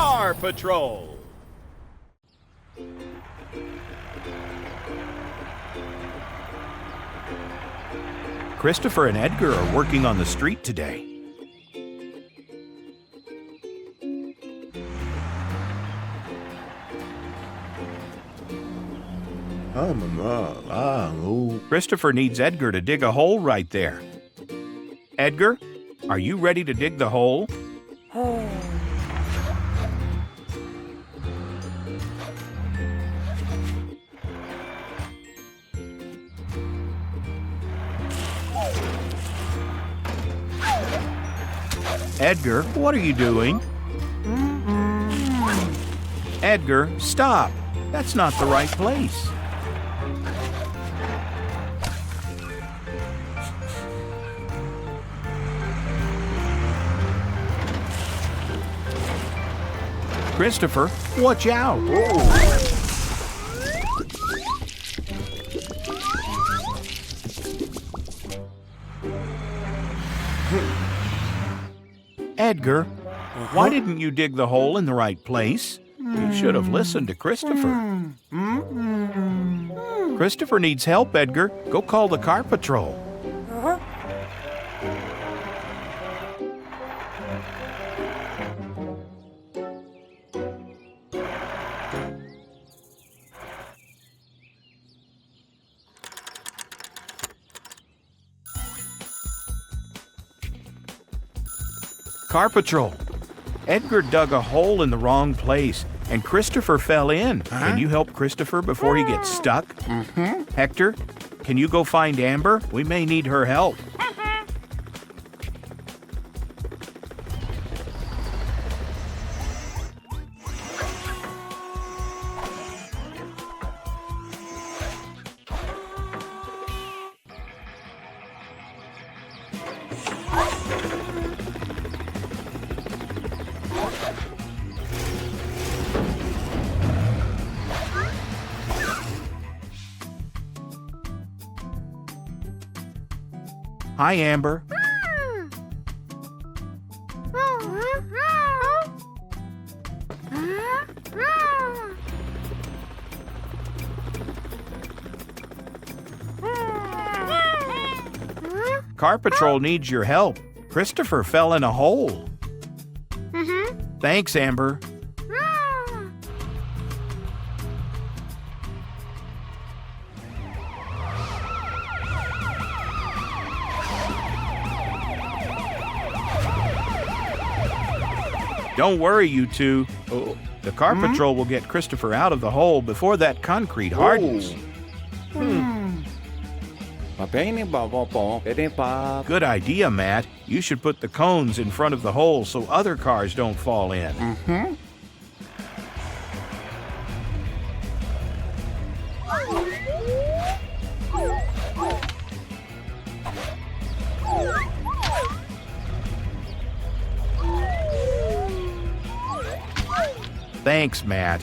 Car Patrol. Christopher and Edgar are working on the street today. Christopher needs Edgar to dig a hole right there. Edgar, are you ready to dig the hole? Edgar, what are you doing? Edgar, stop! That's not the right place. Christopher, watch out! Edgar, why didn't you dig the hole in the right place? You should have listened to Christopher. Christopher needs help, Edgar. Go call the car patrol. Car Patrol. Edgar dug a hole in the wrong place, and Christopher fell in. Can you help Christopher before he gets stuck? Hector, can you go find Amber? We may need her help. Hi, Amber. Car Patrol needs your help. Christopher fell in a hole. Thanks, Amber. Don't worry, you two. The car patrol will get Christopher out of the hole before that concrete hardens. Good idea, Matt. You should put the cones in front of the hole so other cars don't fall in. Thanks, Matt.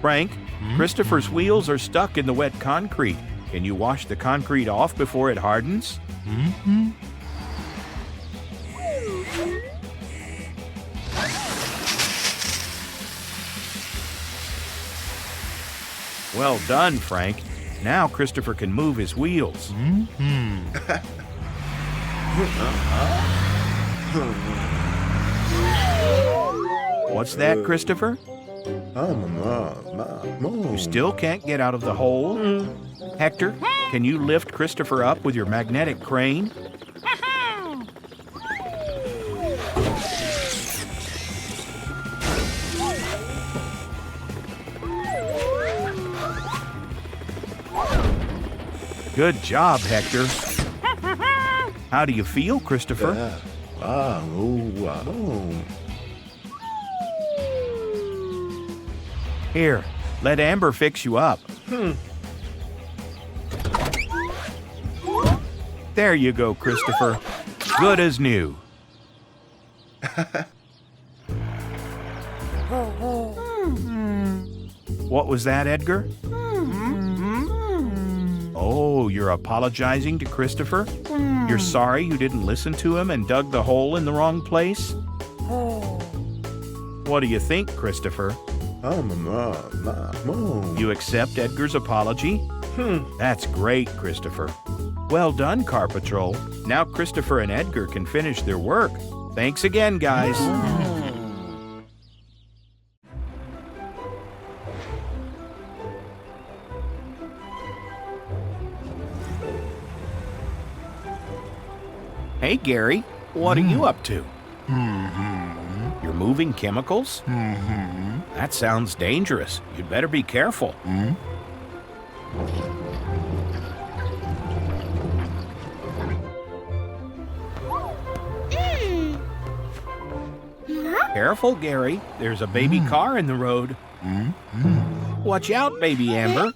Frank, Christopher's wheels are stuck in the wet concrete. Can you wash the concrete off before it hardens? Well done, Frank. Now Christopher can move his wheels. What's that, Christopher? You still can't get out of the hole? Hector, can you lift Christopher up with your magnetic crane? Good job, Hector. How do you feel, Christopher? Here, let Amber fix you up. There you go, Christopher. Good as new. What was that, Edgar? Oh, you're apologizing to Christopher? You're sorry you didn't listen to him and dug the hole in the wrong place? What do you think, Christopher? You accept Edgar's apology? That's great, Christopher. Well done, Car Patrol. Now Christopher and Edgar can finish their work. Thanks again, guys. Hey, Gary, what are you up to? You're moving chemicals? That sounds dangerous. You'd better be careful. Careful, Gary. There's a baby car in the road. Watch out, baby Amber.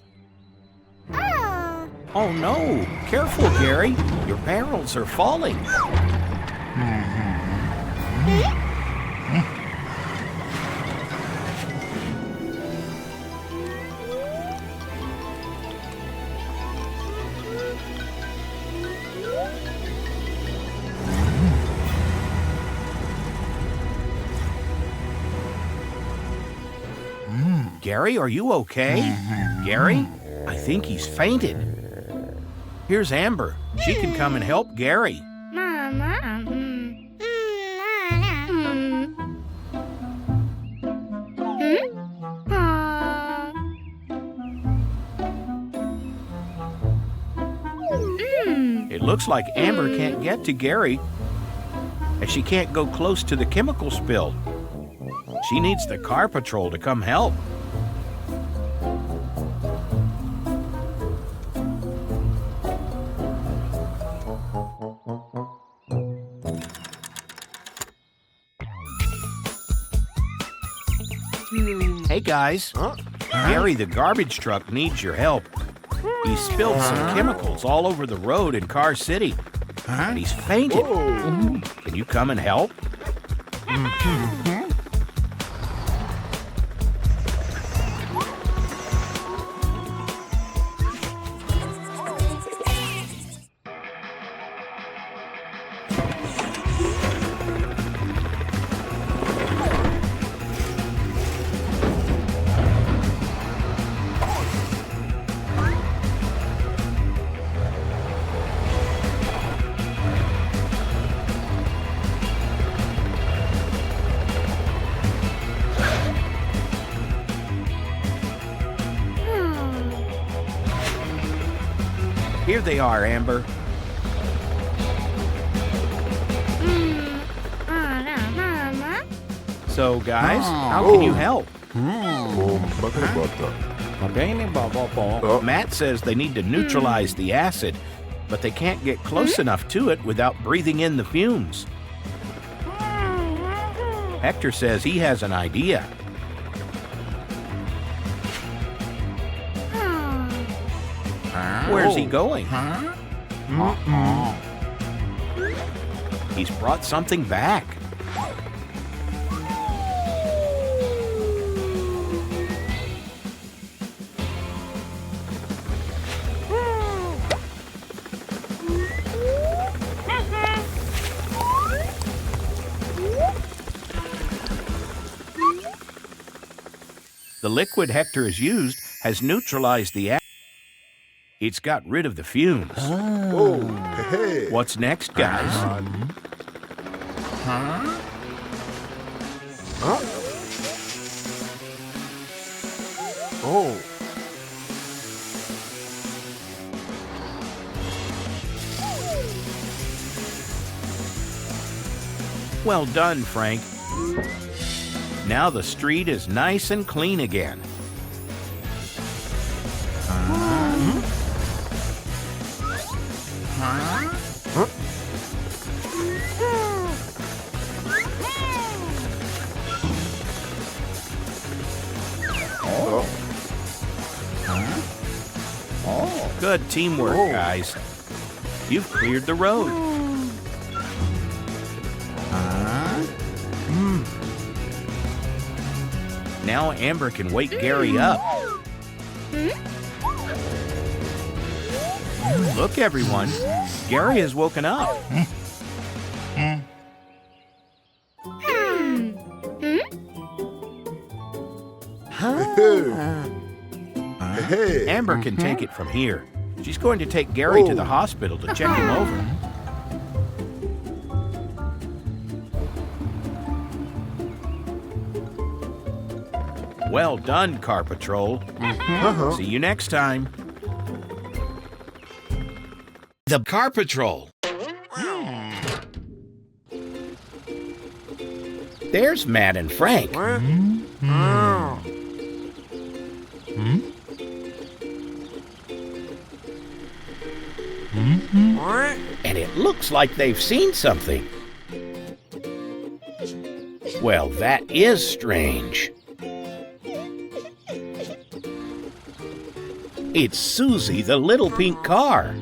Oh no! Careful, Gary. Your barrels are falling. Gary, are you okay? Gary? I think he's fainted. Here's Amber. She can come and help Gary. It looks like Amber can't get to Gary, and she can't go close to the chemical spill. She needs the Car Patrol to come help. Hey guys, Gary the garbage truck needs your help. He spilled some chemicals all over the road in Car City, and he's fainted. Can you come and help? Here they are, Amber. So, guys, how can you help? Matt says they need to neutralize the acid, but they can't get close enough to it without breathing in the fumes. Hector says he has an idea. Where's he going? He's brought something back. The liquid Hector has used has neutralized the acid. It's got rid of the fumes. What's next, guys? Well done, Frank. Now the street is nice and clean again. Good teamwork, guys. You've cleared the road. Now Amber can wake Gary up. Look, everyone. Gary has woken up. Amber can take it from here. She's going to take Gary to the hospital to check him over. Well done, Car Patrol. See you next time. The Car Patrol. There's Matt and Frank. And it looks like they've seen something. Well, that is strange. It's Susie, the little pink car.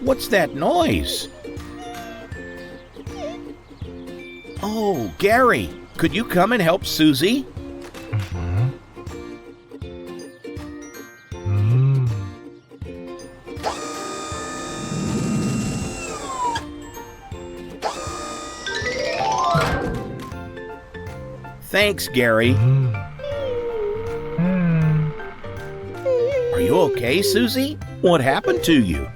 What's that noise? Oh, Gary, could you come and help Susie? Thanks, Gary. Are you okay, Susie? What happened to you?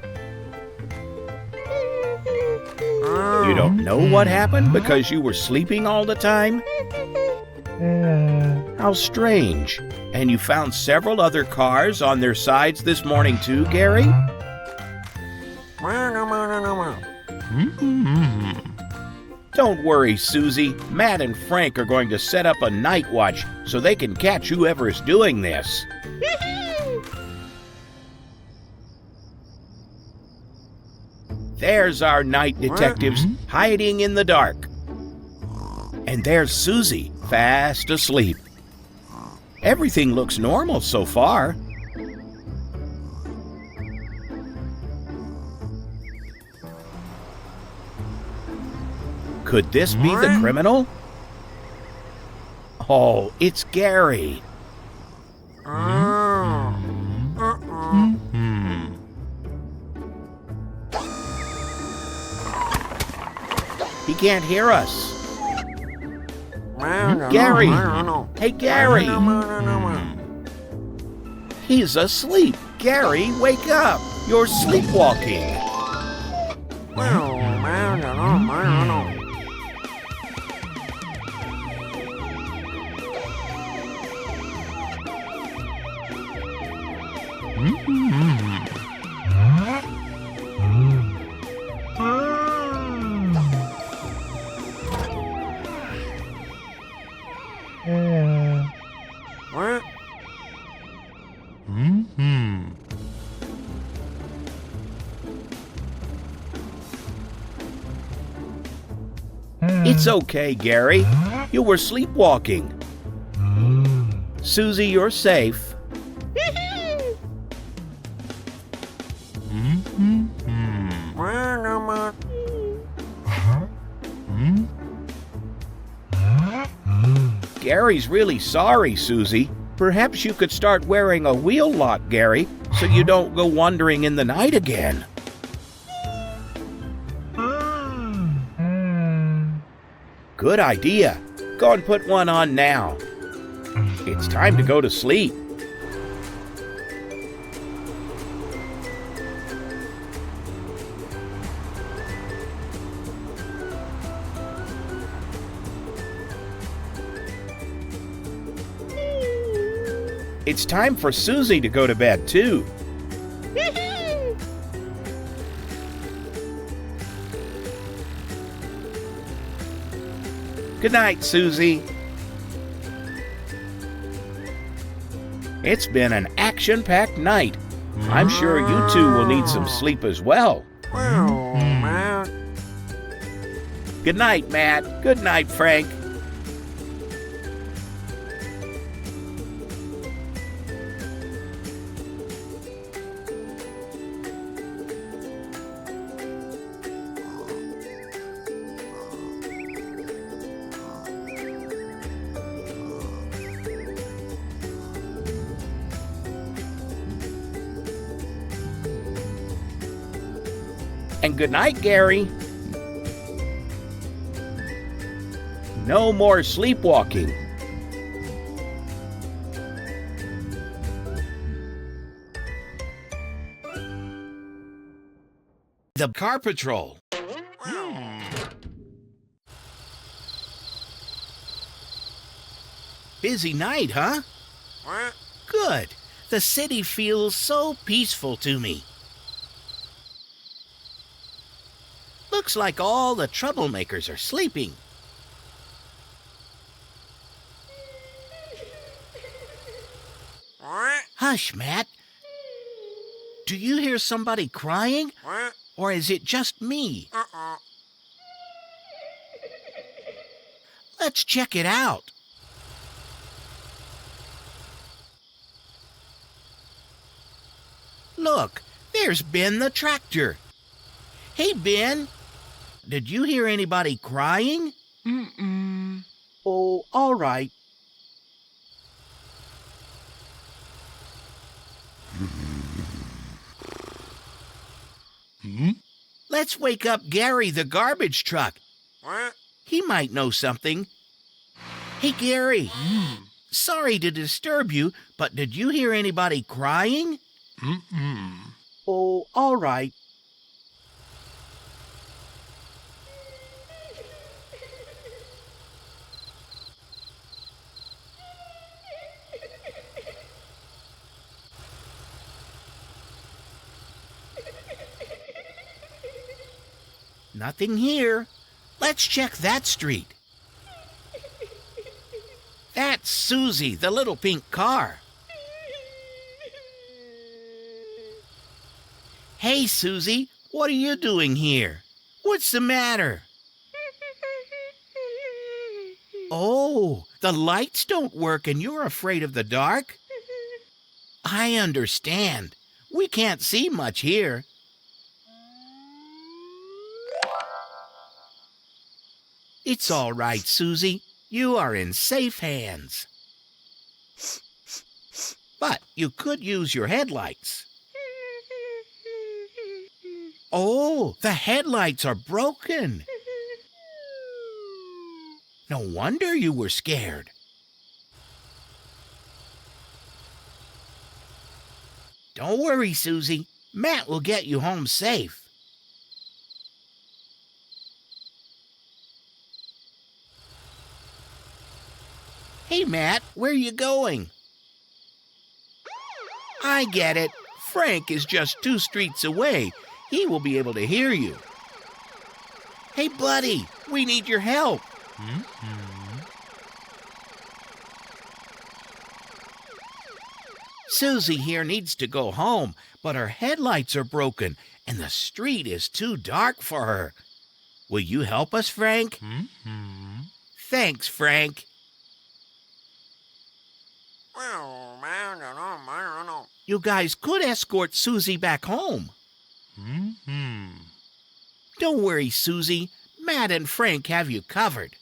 You don't know what happened because you were sleeping all the time? How strange. And you found several other cars on their sides this morning too, Gary? Don't worry, Susie. Matt and Frank are going to set up a night watch so they can catch whoever's doing this. There's our night detectives hiding in the dark. And there's Susie, fast asleep. Everything looks normal so far. Could this be the criminal? Oh, it's Gary. He can't hear us. Gary! Hey, Gary! He's asleep. Gary, wake up! You're sleepwalking. It's okay, Gary. You were sleepwalking. Susie, you're safe. Gary's really sorry, Susie. Perhaps you could start wearing a wheel lock, Gary, so you don't go wandering in the night again. Good idea. Go and put one on now. It's time to go to sleep. It's time for Susie to go to bed, too. Good night, Susie. It's been an action-packed night. I'm sure you two will need some sleep as well. Good night, Matt. Good night, Frank. And good night, Gary. No more sleepwalking. The Car Patrol. Busy night, huh? Good. The city feels so peaceful to me. Looks like all the troublemakers are sleeping. Hush, Matt. Do you hear somebody crying? Or is it just me? Let's check it out. Look, there's Ben the tractor. Hey, Ben, did you hear anybody crying? Oh, all right. Let's wake up Gary the garbage truck. He might know something. Hey, Gary. Sorry to disturb you, but did you hear anybody crying? Oh, all right. Nothing here. Let's check that street. That's Susie, the little pink car. Hey, Susie, what are you doing here? What's the matter? Oh, the lights don't work and you're afraid of the dark? I understand. We can't see much here. It's all right, Susie. You are in safe hands. But you could use your headlights. Oh, the headlights are broken. No wonder you were scared. Don't worry, Susie. Matt will get you home safe. Hey, Matt, where are you going? I get it. Frank is just 2 streets away. He will be able to hear you. Hey, buddy, we need your help. Susie here needs to go home, but her headlights are broken, and the street is too dark for her. Will you help us, Frank? Thanks, Frank. You guys could escort Susie back home. Don't worry, Susie. Matt and Frank have you covered.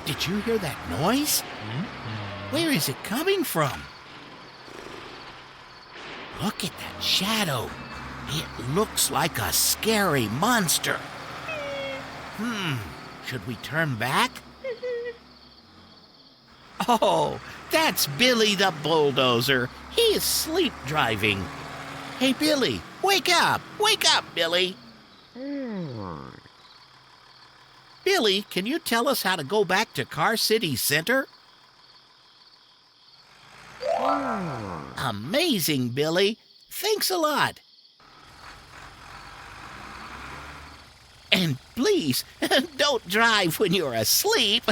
Did you hear that noise? Where is it coming from? Look at that shadow. It looks like a scary monster. Should we turn back? Oh, that's Billy the bulldozer. He is sleep driving. Hey, Billy, wake up! Wake up, Billy! Billy, can you tell us how to go back to Car City Center? Amazing, Billy. Thanks a lot. And please, don't drive when you're asleep.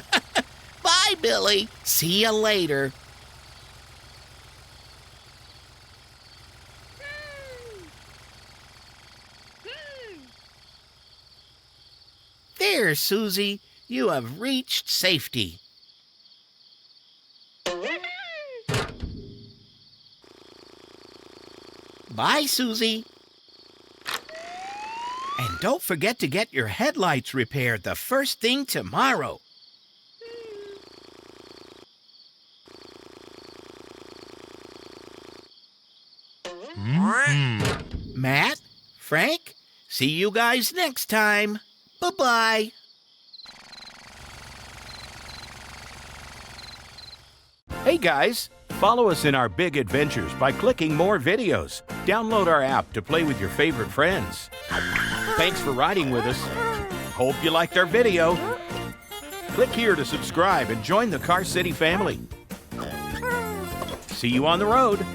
Bye, Billy. See you later. There, Susie. You have reached safety. Bye, Susie. And don't forget to get your headlights repaired the first thing tomorrow. Matt, Frank, see you guys next time. Bye-bye. Hey guys, follow us in our big adventures by clicking more videos. Download our app to play with your favorite friends. Thanks for riding with us. Hope you liked our video. Click here to subscribe and join the Car City family. See you on the road.